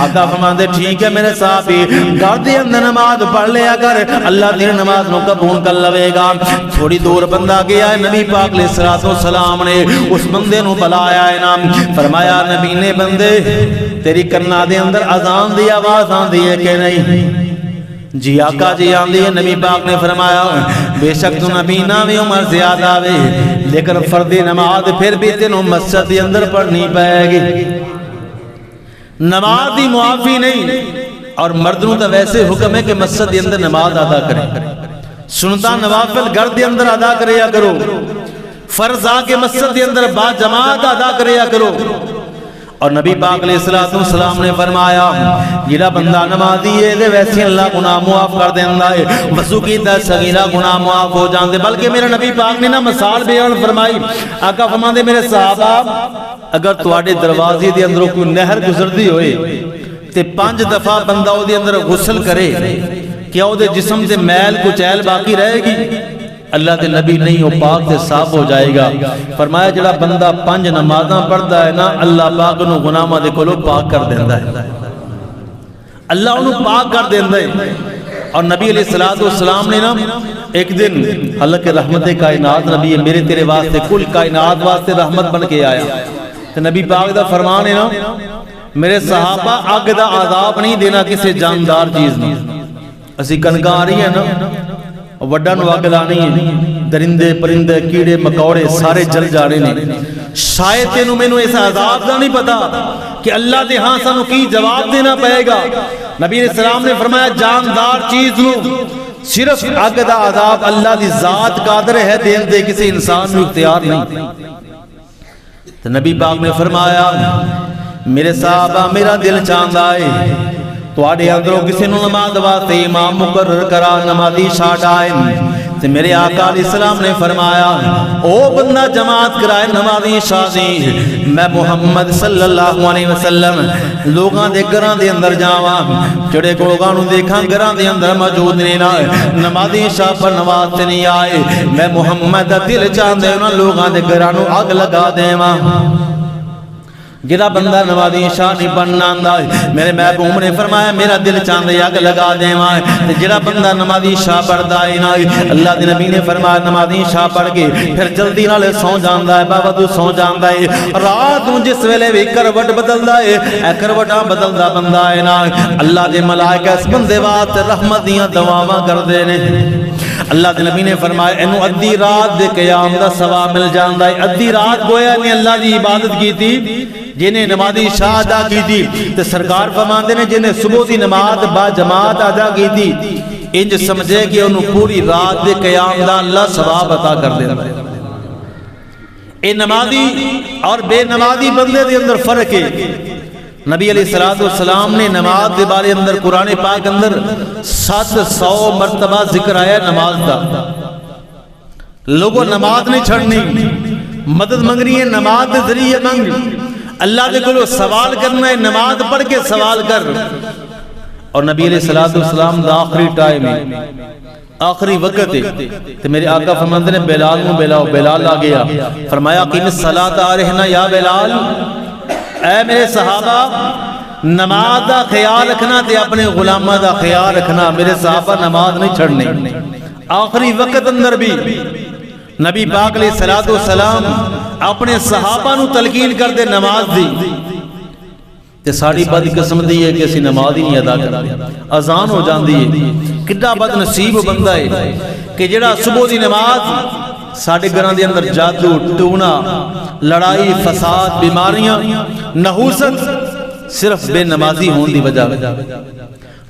آقا فرماندے ٹھیک ہے میرے صاحبی گھر دے اندر نماز پڑھ لیا کر اللہ تیری نماز نو قبول کر لوے گا تھوڑی دور بندہ گیا ہے نبی پاک علیہ السلام نے اس بندے نو بلایا ہے نام فرمایا نبی نے بندے تیری کنا دے اندر اذان دی آواز آندی ہے کہ نہیں جی آقا جی آندی ہے نبی پاک نے فرمایا بے شک تو نبی ناوی عمر زیادہ آوے لیکن فرد نماز پھر بھی تینوں مسجد دی اندر پڑھنی پائے گی نماز دی معافی نہیں اور مردنوں تا ویسے حکم ہے کہ مسجد دی اندر نماز ادا کریں سنتا نوافل گھر دی اندر ادا کریا کرو فرض آ کے مسجد دی اندر با جماعت ادا کریا کرو اور نبی پاک علیہ السلام نے فرمایا جڑا بندہ نمازی ہے دے ویسے اللہ گناہ معاف کر دیندا ہے وضو کیتا صغیرہ گناہ معاف ہو جاندے بلکہ میرے نبی پاک نے نا مثال بیان فرمائی آقا فرماندے میرے صحابہ اگر تواڈے دروازے دے اندروں کوئی نہر گزردی ہوئے تے 5 دفعہ بندہ او دے اندر غسل کرے کیا او دے جسم تے میل کچیل باقی رہے گی اللہ دے نبی نہیں ہو پاک تے صاف ہو جائے گا فرمایا جڑا بندہ 5 نمازاں پڑھدا ہے نا اللہ پاک نو گناہاں دے کولوں پاک کر دیندا ہے اللہ انہوں پاک کر دیندا ہے اور نبی علیہ السلام نے نا ایک دن حالانکہ رحمت کائنات نبی ہے میرے تیرے واسطے کل کائنات واسطے رحمت بن کے آیا تو نبی پاک دا فرمان ہے نا میرے صحابہ آگ دا عذاب نہیں دینا کسی جاندار چیز نہیں اسی کنکاں آ رہی ہے نا وڈا نو آگ لانی ہے درندے پرندے کیڑے مکوڑے سارے جل جانے نے شاید تینوں میں نو ایسا عذاب دا نہیں پتا کہ اللہ دے ہاں سانو کی جواب دینا پائے گا نبی علیہ السلام نے فرمایا جاندار چیز نو صرف آگ دا عذاب اللہ دی ذات قادر ہے دین دے کسی انسان نو اختیار نہیں تو نبی پاک نے فرمایا میرے صحابہ میرا دل چاہتا ہے تواڈے اندروں کسی نوں نماز واسطے امام مقرر کرا نمازی چھڈ آئے تے میرے آقا علیہ السلام نے فرمایا او بندہ جماعت کرائے نمازی شادی میں محمد صلی اللہ علیہ وسلم لوگاں دے گھراں دے اندر جاواں جڑے لوگاں نوں دیکھاں گھراں دے اندر موجود نہیں نہ نمازی شاہ پر نماز تے نہیں آئے میں محمد دا دل چاہندے انہاں لوگاں دے گھراں نوں اگ لگا دیواں جڑا بندہ نمازی شاہ نہیں بننا آندا میرے محبوب نے فرمایا میرا دل چاہندے اگ لگا دیواں تے جڑا بندہ نمازی شاہ پڑھدا ہے نا اللہ دے نبی نے فرمایا نمازی شاہ پڑھ کے پھر جلدی نال سو جاندا ہے بابا تو سو جاندا ہے رات نوں جس ویلے بھی کروٹ بدلدا ہے اے کروٹاں بدلدا بندہ ہے نا اللہ دے ملائکہ اس بندے واسطے رحمت دیاں دعاواں کردے نے اللہ دے نبی نے فرمایا اینو ادھی رات دے قیام دا ثواب مل جاندا ہے ادھی رات گویا نے اللہ دی عبادت کیتی جنہیں نمازی شاہ ادا کی تھی تو سرکار فرماندے نے جنہیں صبح دی نماز با جماعت ادا کی تھی انج سمجھے کہ انہوں پوری رات دے قیام دا اللہ ثواب عطا کر دے اے نمازی اور بے نمازی بندے دے اندر فرق ہے نبی علیہ السلام نے نماز دے بارے اندر قرآن پاک اندر 700 مرتبہ ذکر آیا نماز دا لوگوں نماز نہیں چھڑنی مدد منگنی ہے نماز دے ذریعے منگ اللہ دے کلو سوال کرنا ہے نماز پڑھ کے سوال کر اور نبی علیہ السلام دا آخری ٹائم ہے آخری وقت ہے تو میرے آقا فرماندے نے بلال نو بلاؤ بلال آ گیا فرمایا قیم الصلاۃ آرہنا یا بلال اے میرے صحابہ نماز دا خیال رکھنا تے اپنے غلامہ دا خیال رکھنا میرے صحابہ نماز نہیں چھڑنے آخری وقت اندر بھی نبی پاک علیہ السلام اپنے صحابہ نو تلقین کر دے نماز دی تے ساڑی بد قسمتی ہے کہ اسی نماز ہی نہیں ادا کرتے اذان ہو جاندی ہے کڈا بد نصیب بندہ ہے کہ جڑا صبح دی نماز ساڑے گھراں دے اندر جادو ٹونا لڑائی فساد بیماریاں نحوست صرف بے نمازی ہون دی وجہ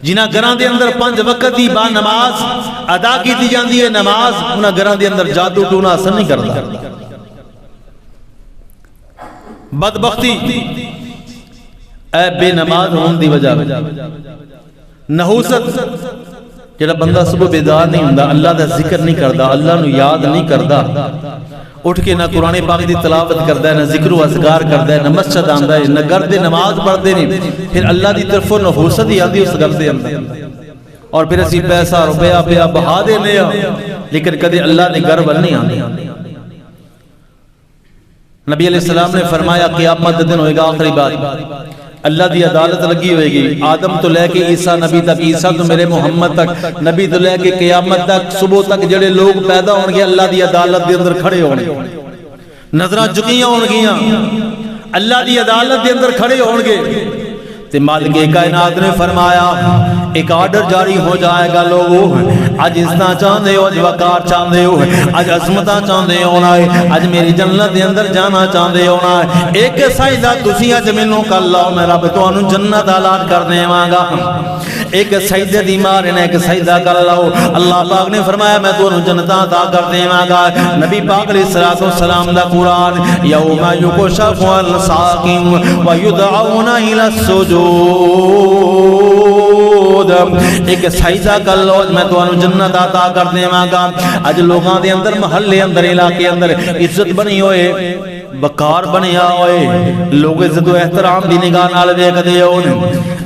جنہ گھراں دے اندر 5 وقت دی با نماز ادا کی دی جاندی ہے نماز انہاں گھراں دے اندر جادو ٹونا اثر نہیں کرتا بدبختی اے بے نماز ہون دی وجہ نحوست جڑا بندہ صبح بیدار نہیں ہوندا اللہ دا ذکر نہیں کردا اللہ نو یاد نہیں کردا اٹھ کے نہ قرآن پاک دی تلاوت کردا ہے نہ ذکر و اذکار کردا ہے نہ مسجد آندا ہے نہ گھر دے نماز پڑھدے نہیں پھر اللہ دی طرفوں نحوست ہی آندی اس گھر دے اندر اور پھر اسی پیسہ روپیہ پیا بہا دینے لیکن کدی اللہ دے گھر ول نہیں آندی نبی علیہ السلام نے فرمایا قیامت دن ہوئے گا آخری بات اللہ دی عدالت لگی ہوئے گی آدم تو لے کے عیسیٰ نبی تک عیسیٰ تو میرے محمد تک نبی تو لے کے قیامت تک صبح تک جڑے لوگ پیدا ہوں گے اللہ دی عدالت دے اندر کھڑے ہوں گے نظرہ جھکیاں ہوں گیاں اللہ دی عدالت دے اندر کھڑے ہوں گے تے مالک کائنات نے فرمایا ایک آرڈر جاری ہو جائے گا لوگوں آج عزتاں چاہندے ہو آج وقار چاہندے ہو آج عظمتاں چاہندے ہونا ہے آج میری جنت دے اندر جانا چاہندے ہونا ہے ایک سجدہ تسی آج مینوں کر لاؤ میں رب تانوں جنت اعلان کر دیواں گا ایک سجدے دی مار نے ایک سجدہ کر لاؤ اللہ پاک نے فرمایا میں تانوں جنت عطا کر دیواں گا نبی پاک علیہ السلام دا قرآن یوم یکشف عن ساق ویدعون الی السجود ایک سجدہ کر لو میں تانوں جنت عطا کر دیواں گا اج لوگاں دے اندر محلے اندر علاقے اندر عزت بنی ہوئے وقار بنیا ہوئے لوگ عزت و احترام دی نگاہ نال ویکھدے ہون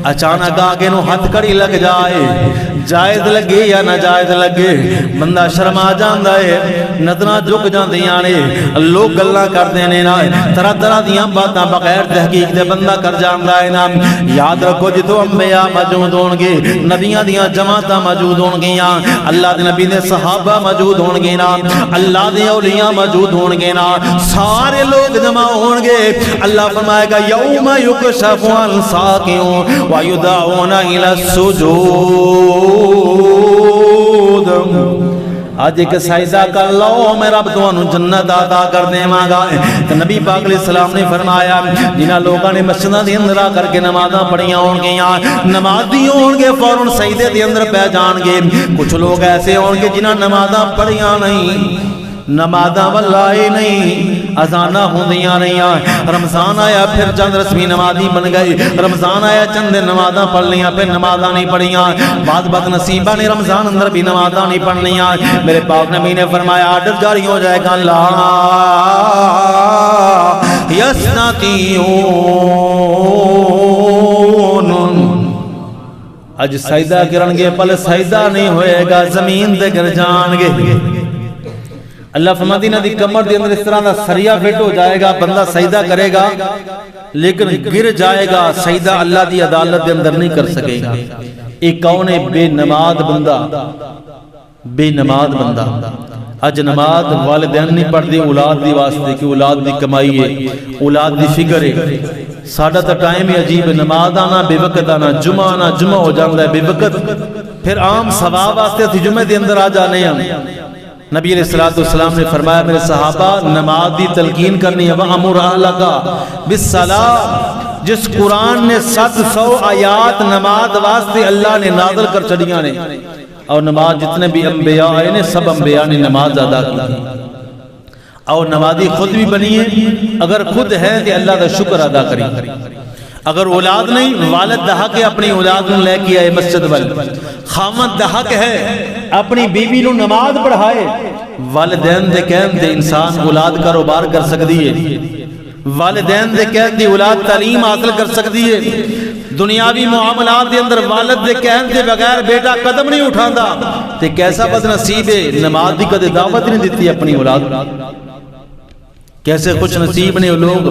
اچانک آگے نو ہتھ کڑی لگ جائے جائز لگے یا ناجائز لگے بندہ شرما جاندا ہے نظراں جھک جاندیاں نے لوگ گلاں کردے نے نا طرح طرح دیاں باتاں بغیر تحقیق دے بندہ کر جاندا ہے نا یاد رکھو جدوں انبیاء موجود ہون گے نبیاں دیاں جماعتاں موجود ہون گیاں اللہ دے نبی دے صحابہ موجود ہون گے نا اللہ دے اولیاء موجود ہون گے نا سارے لوگ جمع ہون گے اللہ فرمائے گا یوم یکشف عن ساق ویدعون الی السجود آج ایک سجدہ کر لو میں رب تانوں جنت عطا کر دیواں گا نبی پاک علیہ السلام نے فرمایا جنہاں لوگاں نے مسجداں دے اندر آ کر کے نمازاں پڑھیاں ہون گیاں نمازی ہون گے فوراً سجدے دے اندر پہ جان گے کچھ لوگ ایسے ہون گے جنہاں نمازاں پڑھیاں نہیں نمازاں واللہ نہیں ازانہ ہوندیاں رہیاں رمضان آیا پھر چند رسمی نمازی بن گئی رمضان آیا چند نمازاں پڑھ لیاں پھر نمازاں نہیں پڑھیاں بعض بد نصیبہ نے رمضان اندر بھی نمازاں نہیں پڑھنیاں میرے پاک نبی نے فرمایا آرڈر جاری ہو جائے گا لا یستطیعون اج سجدہ کرن گے پل سجدہ نہیں ہوئے گا زمین دے گر جان گے اللہ فرماتی نہ دی کمر دے اندر اس طرح دا سریہ فٹ ہو جائے گا بندہ سجدہ کرے گا لیکن گر جائے گا سجدہ اللہ دی عدالت دے اندر نہیں کر سکے گا ایک کون ہے بے نماز بندہ بے نماز بندہ اج نماز والدین نہیں پڑھ دی اولاد دی واسطے کہ اولاد دی کمائی ہے اولاد دی فکر ہے ساڑھا تا ٹائم ہی عجیب نماز آنا بے وقت آنا جمعہ آنا جمعہ ہو جاندہ ہے بے وقت پھر عام ثواب واسطے تھی جمعہ دے اندر آ جانے ہیں نبی علیہ السلام نے فرمایا میرے صحابہ نماز دی تلقین کرنی ہے وَأَمُرْ أَهْلَكَ بِالصَّلَاةِ جس قرآن نے 700 آیات نماز واسطے اللہ نے نازل کر چڑیاں نے اور نماز جتنے بھی انبیاء آئے نے سب انبیاء نے نماز ادا کی اور نمازی خود بھی بنی ہے اگر خود ہے کہ اللہ دا شکر ادا کری اگر اولاد نہیں والد دا حق ہے اپنی اولاد نو لے کے آئے مسجد وال خامد دا حق ہے اپنی بیوی نو نماز پڑھائے والدین دے کہن دے انسان اولاد کاروبار کر سکتی ہے والدین دے کہن دے اولاد تعلیم حاصل کر سکتی ہے دنیاوی معاملات دے اندر والد دے کہن دے بغیر بیٹا قدم نہیں اٹھاندا تے کیسا بد نصیب ہے نماز دی کدے دعوت نہیں دیتی اپنی اولاد کیسے خوش نصیب نے وہ لوگ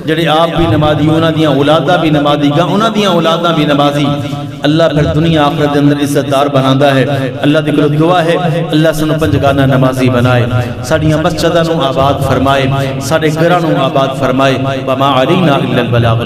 جڑے آپ بھی نمازی انہاں دیاں اولاداں بھی نمازی گا انہاں دیاں اولاداں بھی نمازی اللہ پھر دنیا آخرت دے اندر عزت دار بناندا ہے اللہ دی کول دعا ہے اللہ سانو پنجگانہ نمازی بنائے ساڈیاں مسجداں نو آباد فرمائے ساڈے گھراں نو آباد فرمائے وما علینا الا البلاغ